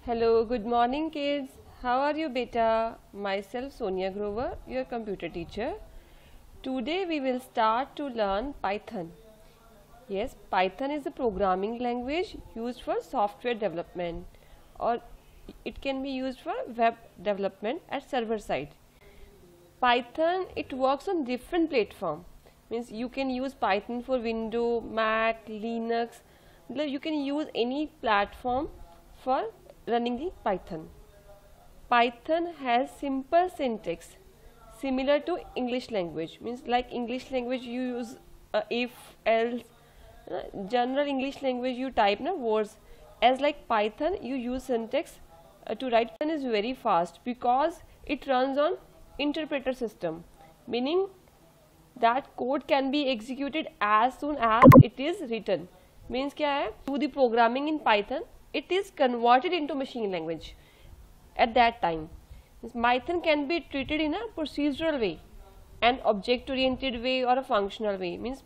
Hello, good morning kids. How are you beta? Myself Sonia Grover, your computer teacher. Today we will start to learn Python. Yes, Python is a programming language used for software development, or it can be used for web development at server side. Python, it works on different platform. Means you can use Python for Windows, Mac, Linux. You can use any platform for running the Python. Python has simple syntax similar to English language. Means like English language you use if, else. General English language you type words. As like Python you use syntax to write. Python is very fast because it runs on interpreter system, meaning that code can be executed as soon as it is written. Means क्या है? Do the programming in Python, it is converted into machine language at that time. Python can be treated in a procedural way, an object oriented way, or a functional way. Means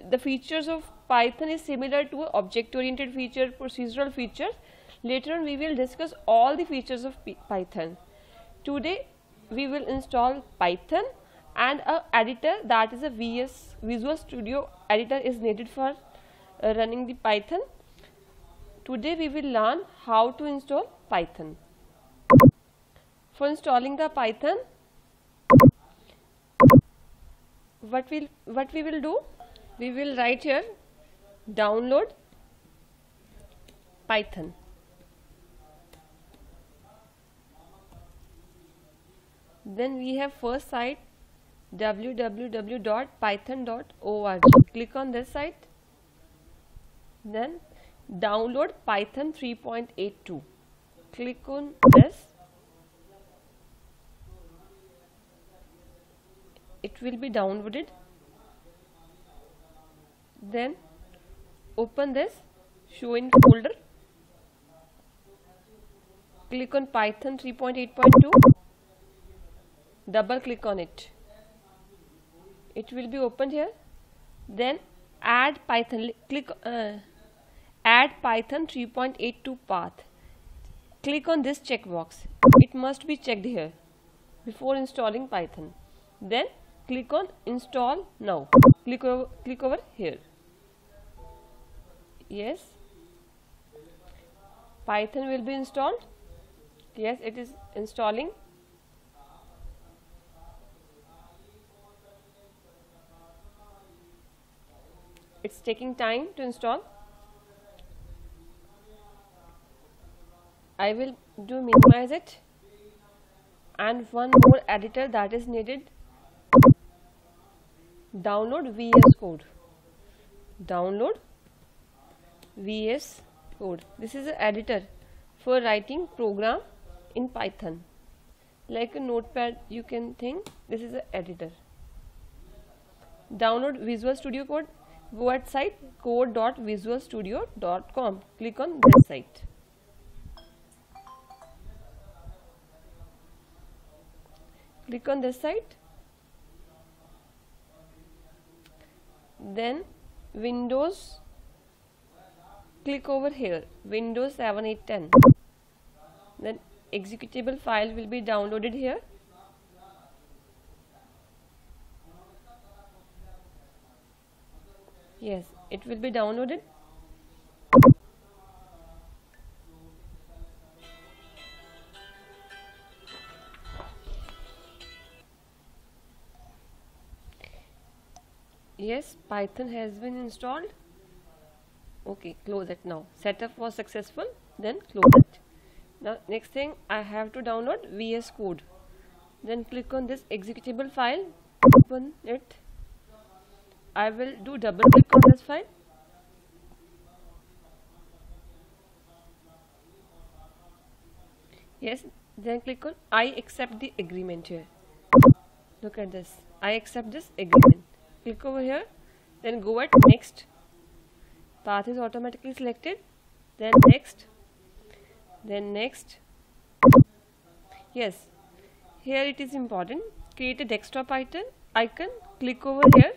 the features of Python is similar to object oriented feature, procedural features. Later on we will discuss all the features of Python. Today we will install Python, and a editor, that is a Visual Studio editor, is needed for running the Python. Today we will learn how to install Python. For installing the Python, what we will do, we will write here download Python. Then we have first site www.python.org. Click on this site. Then download Python 3.82. Click on this. It will be downloaded. Then open this, show in folder. Click on Python 3.8.2. Double click on it. It will be opened here. Then add Python. Click add Python 3.82 path. Click on this checkbox. It must be checked here before installing Python. Then click on install now. Click over here. Yes, Python will be installed. Yes, it is installing. It's taking time to install. I will do minimize it, and one more editor that is needed. Download VS Code. Download VS Code. This is an editor for writing program in Python, like a notepad you can think. This is an editor. Download Visual Studio Code. Go at site code.visualstudio.com. Click on this site. Click on this site. Then Windows, click over here, Windows 7, 8, 10. Then executable file will be downloaded here. Yes, it will be downloaded. Yes, Python has been installed. Okay, close it now. Setup was successful, then close it. Now next thing, I have to download VS Code. Then click on this executable file, open it. I will do double click on this file. Yes, then click on I accept the agreement here. Look at this. I accept this agreement. Click over here, then go at next. Path is automatically selected. Then next. Then next. Yes, here it is important. Create a desktop icon. Click over here.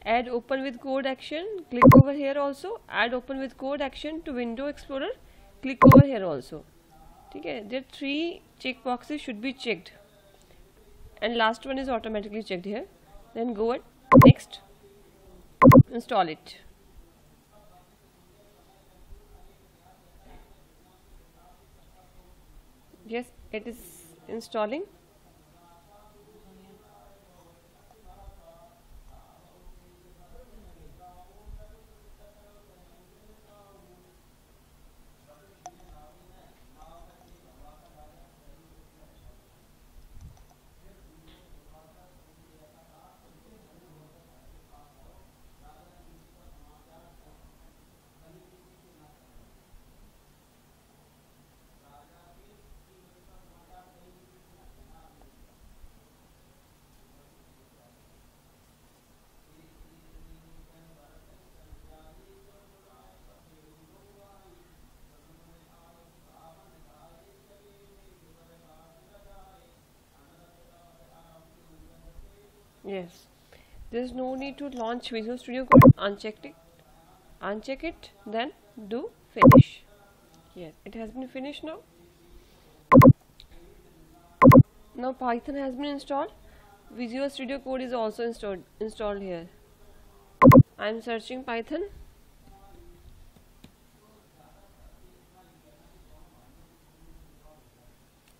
Add open with code action. Click over here also. Add open with code action to Windows Explorer. Click over here also. ठीक है, there 3 check boxes should be checked and last one is automatically checked here. Then go at next, install it. Yes, it is installing. Yes, there's no need to launch Visual Studio Code. Uncheck it, then do finish. Yes, it has been finished now. Now Python has been installed. Visual Studio Code is also installed here. I am searching Python.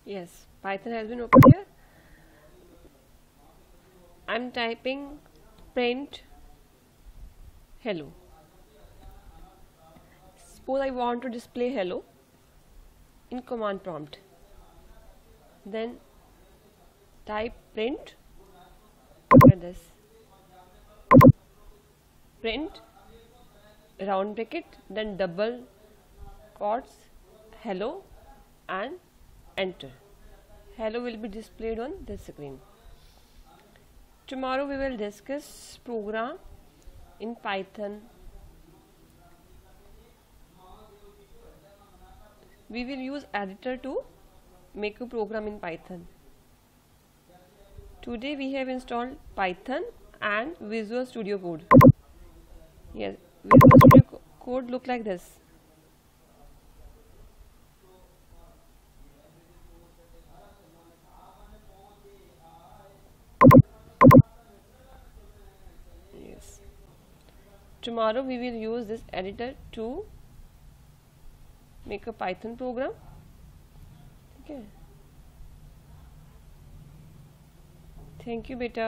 Yes, Python has been opened here. I am typing print hello. Suppose I want to display hello in command prompt. Then type print, look at this, print round bracket, then double quotes hello and enter. Hello will be displayed on this screen. Tomorrow we will discuss program in Python. We will use editor to make a program in Python. Today we have installed Python and Visual Studio Code. Yes, Visual Studio Code look like this. Yes. Tomorrow we will use this editor to make a Python program. Okay. Thank you, beta.